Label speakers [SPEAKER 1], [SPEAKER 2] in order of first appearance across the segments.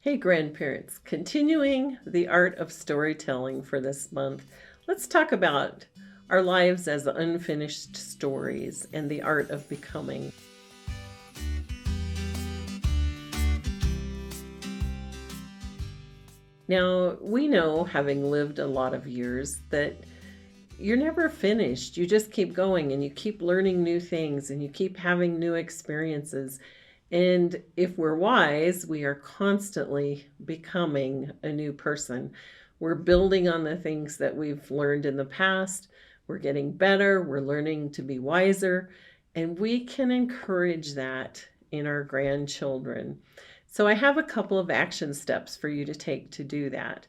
[SPEAKER 1] Hey, grandparents, continuing the art of storytelling for this month, let's talk about our lives as unfinished stories and the art of becoming. Now, we know, having lived a lot of years, that you're never finished. You just keep going and you keep learning new things and you keep having new experiences. And if we're wise, we are constantly becoming a new person. We're building on the things that we've learned in the past. We're getting better. We're learning to be wiser. And we can encourage that in our grandchildren. So I have a couple of action steps for you to take to do that.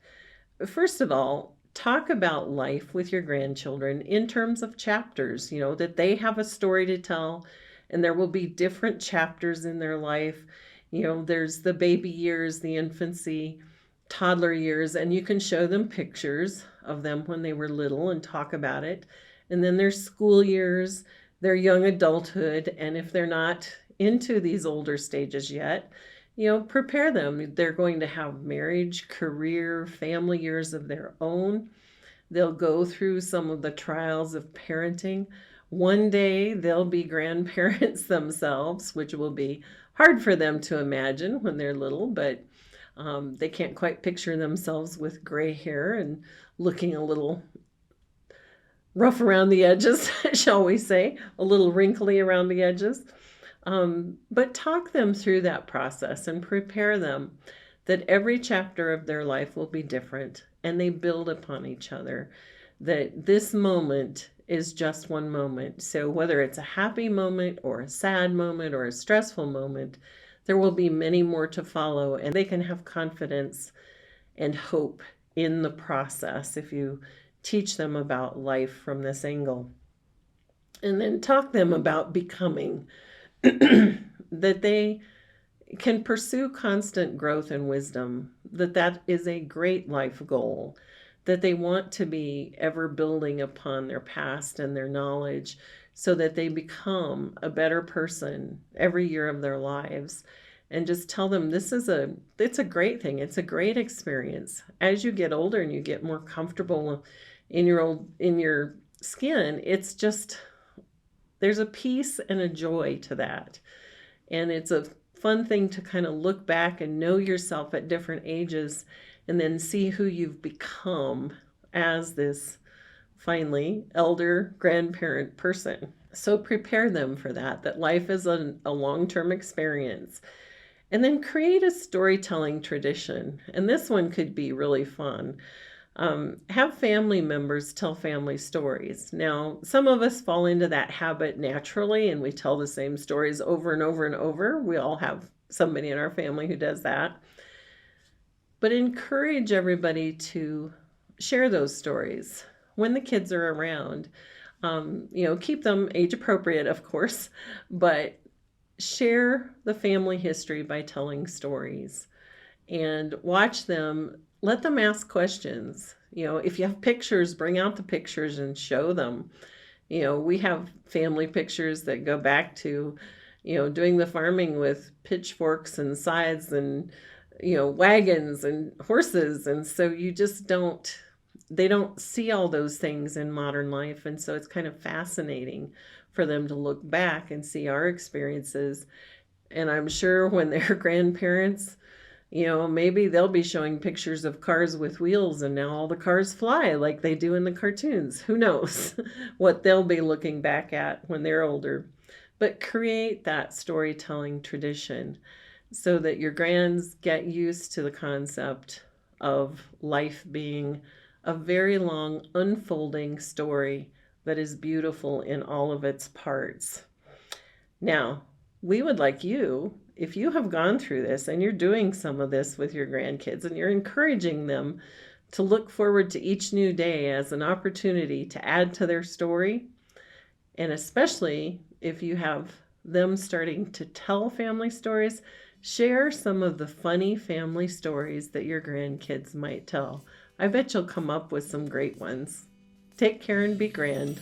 [SPEAKER 1] First of all, talk about life with your grandchildren in terms of chapters, that they have a story to tell and there will be different chapters in their life. There's the baby years, the infancy, toddler years, and you can show them pictures of them when they were little and talk about it. And then there's school years, their young adulthood, and if they're not into these older stages yet, prepare them. They're going to have marriage, career, family years of their own. They'll go through some of the trials of parenting. One day they'll be grandparents themselves, which will be hard for them to imagine when they're little, but they can't quite picture themselves with gray hair and looking a little rough around the edges, shall we say, a little wrinkly around the edges. But talk them through that process and prepare them that every chapter of their life will be different and they build upon each other, that this moment is just one moment. So whether it's a happy moment or a sad moment or a stressful moment, there will be many more to follow, and they can have confidence and hope in the process if you teach them about life from this angle. And then talk them about becoming, that they can pursue constant growth and wisdom, that is a great life goal, that they want to be ever building upon their past and their knowledge so that they become a better person every year of their lives. And just tell them it's a great thing. It's a great experience. As you get older and you get more comfortable in your skin, it's just, there's a peace and a joy to that. And it's a fun thing to kind of look back and know yourself at different ages and then see who you've become as this finally elder grandparent person. So prepare them for that life is a long-term experience. And then create a storytelling tradition. And this one could be really fun. Have family members tell family stories. Now, some of us fall into that habit naturally, and we tell the same stories over and over and over. We all have somebody in our family who does that. But encourage everybody to share those stories when the kids are around. Keep them age appropriate, of course, but share the family history by telling stories and watch them. Let them ask questions. If you have pictures, bring out the pictures and show them. We have family pictures that go back to, doing the farming with pitchforks and scythes and, wagons and horses. And so they don't see all those things in modern life. And so it's kind of fascinating for them to look back and see our experiences. And I'm sure when they're grandparents, maybe they'll be showing pictures of cars with wheels and now all the cars fly like they do in the cartoons. Who knows what they'll be looking back at when they're older. But create that storytelling tradition so that your grands get used to the concept of life being a very long unfolding story that is beautiful in all of its parts. Now, we would like you, if you have gone through this and you're doing some of this with your grandkids and you're encouraging them to look forward to each new day as an opportunity to add to their story, and especially if you have them starting to tell family stories, share some of the funny family stories that your grandkids might tell. I bet you'll come up with some great ones. Take care and be grand.